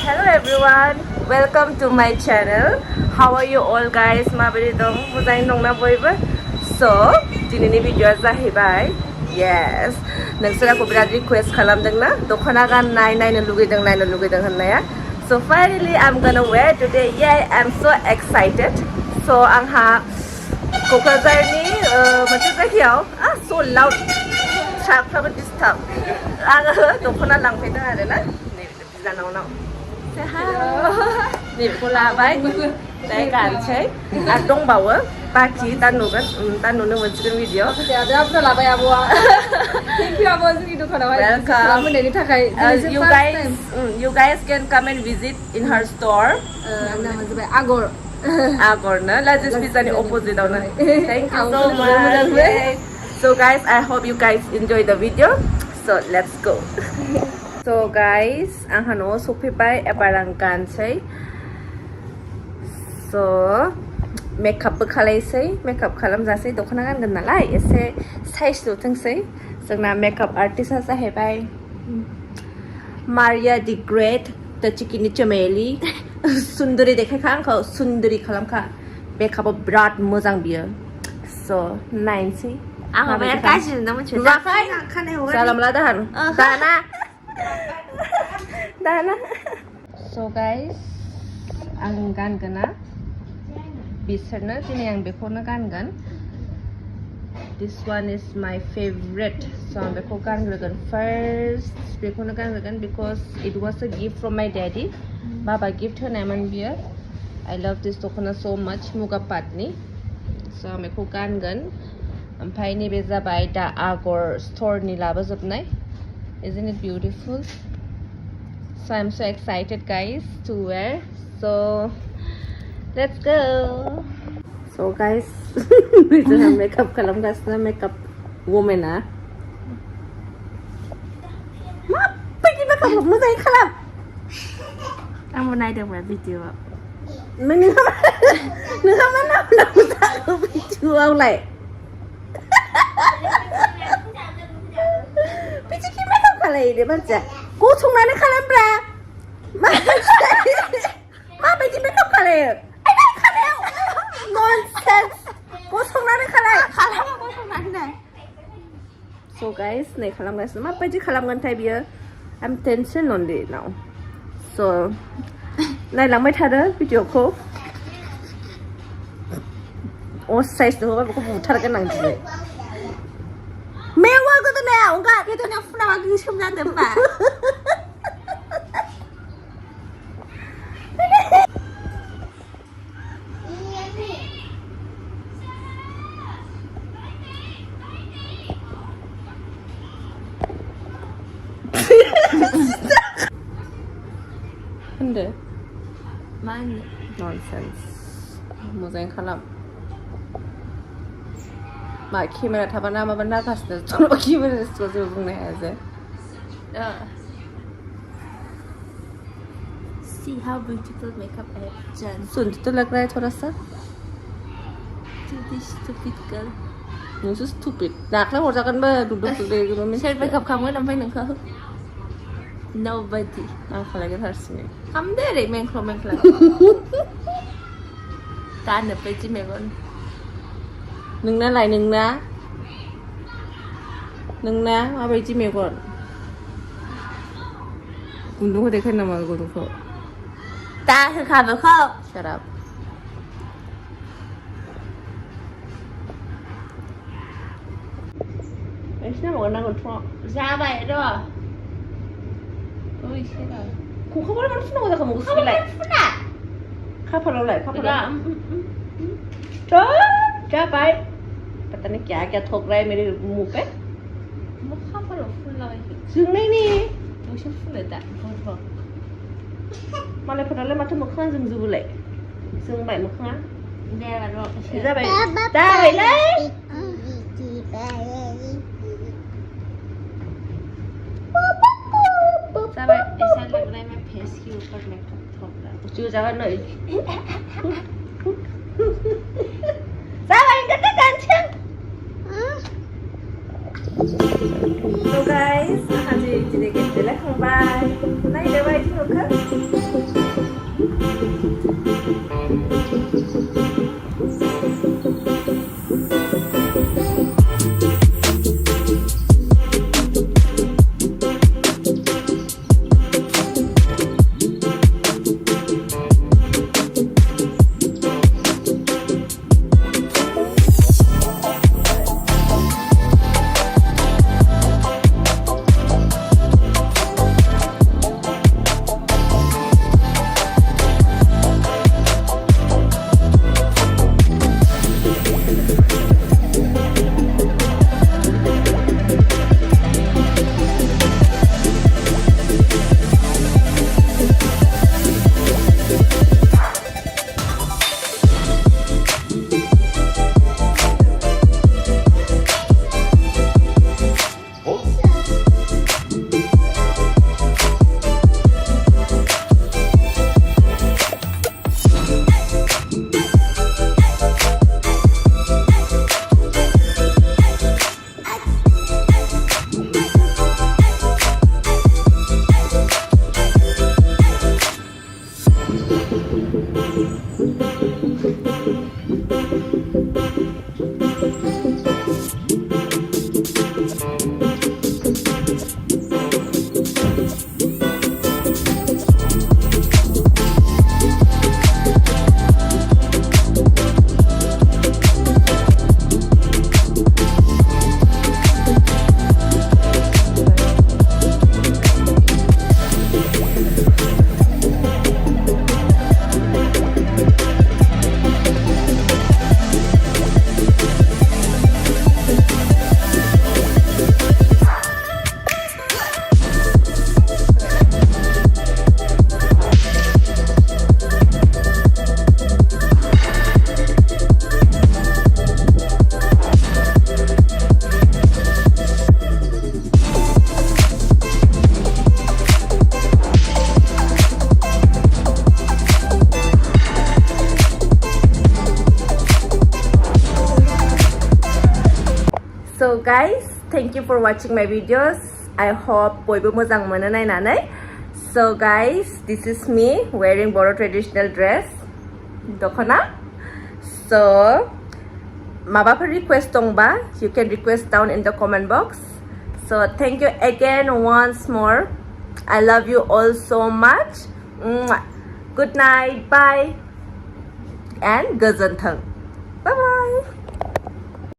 Hello everyone, welcome to my channel. How are you all guys? माबोरै दं? मोजाङै दंना बयबो? So, दिनैनि भिडिअ'आ जाहैबाय yes नोंसोर आंखौ बिराद रिक्वेस्ट खालामदोंना दख'ना गाननाय नायनो लुगैदों होननाया. So finally I'm gonna wear today. Yeah, I'm so excited. So आंहा क'क्राझारनि मोनसे जायगायाव so loud ट्राकफ्राबो डिस्टार्ब आङो दख'ना लांफैदों आरोना बिनानावनाव नैबेखौ लाबाय दाय गानसै आरो दंबावो बाखि दा नुनो मोनसिगोन भिडिअ बुरजा लाबाय आब'आ थेंक इउ आब' जोंनि दखानावहाय खालामहोनायनि थाखाय you guys can come and visit in her store नामा जाबाय आगर ना लाजेस पिज्जानि अपोजिटआवनो thank you so much. So guys, I hope you guys enjoy the video. So let's go. So guys, आंहा न'आव सफैबाय एबार आं गानसै. So मेकआपबो खालायसै मेकआप खालामजासै दख'ना गानगोन नालाय एसे साइज नुथोंसै. जोंना मेकआप आर्टिस्टआ जाहैबाय मारिया दि ग्रेट द चिकिनि चमेली. सुन्दरी देखायखा आंखौ सुन्दरी खालामखा मेकआपआ बिराद मोजां बियो. So नायनोसै आं माबाया गाज्रि नुदों मोनथिबाय नुवाखै जाला मोनला दाहान दाना So guys आं गानगोना बिसोरनो दिनै आं बेखौनो गानगोन. This one is my favorite. So आं बेखौ गानग्रोगोन first बेखौनो गानग्रोगोन because it was a gift from my daddy. बाबा गिफ्ट होनायमोन बियो. I love this दख'ना so much मुगा पाटनि. So आं बेखौ गानगोन. ओमफ्राय नैबे जाबाय दा आगर स्ट'रनि लाबोजोबनाय. Isn't it beautiful? So I'm so excited guys to wear. So let's go. So guys जोंहा मेकआप खालामगासिनो मेकआप वुमेनआ माबायदि मेकआप मोजाङै खालाम. आंबो नायदोंमोन भिडिअ'आव नोंहा मा नाम जाखो भिडिअ'आवलाय बिदि कि मेकआप खालायो मानसिया गसंनानै खालामब्रा माबायदि मेकआप खालायो खालायाव ननसेन्स गसंनानै खालाय खालामा गसंनानै. So guys नै खालामगासिनो माबायदि खालामगोनथाय बियो I'm tension only now. So नायलांबाय थादो भिडिअ'खौ साइज नुहोबा बेखौ बुथारगोन आं दिनै. मेवा गोदोनायाव गोदोनायाव फुनामा गोसोम जादों होनबा होनदो मा होनो ननसेन्स मोजाङै खालाम. मा केमेरा थाबा ना माबा नागासिनो जेनेबा केमेरा जेबो बुंनो हाया जे. See how beautiful makeup I have done सुंदर तो लग रहा है थोड़ा सा. to this stupid girl. नोंसो स्टुपिड दाख्लै हरजागोनबो दुगदुग सोर मेकआप खालामगोन ओमफ्राय नोंखौ nobody आं खालायगोन हारसिङै. खालामदो ओरै मेंख्ल' गाननो बायदि मेगन नोंनालाय नोंना माबायदि मेगन गुन्दुंखौ देखाय नामा गुन्दुंखौ दा होखा बेखौ Shut up. नोंसिना माबा नांगोनथ' जाबाय र' एसे र' खखाबालाय मानो फुनांगौ जाखो मुगसुलाय फुना खाफालावलाय जाबाय पता नहीं क्या क्या ठोक रहा है मेरे मुंह पे. खाफालाव फुनलाबाय जोंनायनि नोंसो फुनो दा मालायफोरालाय माथो मोखाङा जोंजोबोलाय जोंबाय मोखाङा दे र' एसे जाबायलै जाबाय ऐसा लग रहा है मैं फेस के ऊपर मेकअप ठोक रहा हूँ जो जागा नहीं जाबाय गट्टा गानसै. So guys, दिनै गेट देलायखांबाय नायदो बायदि Doka? So guys, thank you for watching my videos. I hope boybo mojang mono nainanai. So guys, this is me wearing Boro traditional dress, Dokona. So mabaphor request dongba, you can request down in the comment box. So thank you again once more. I love you all so much. Good night, bye, and gazanthang. Bye bye.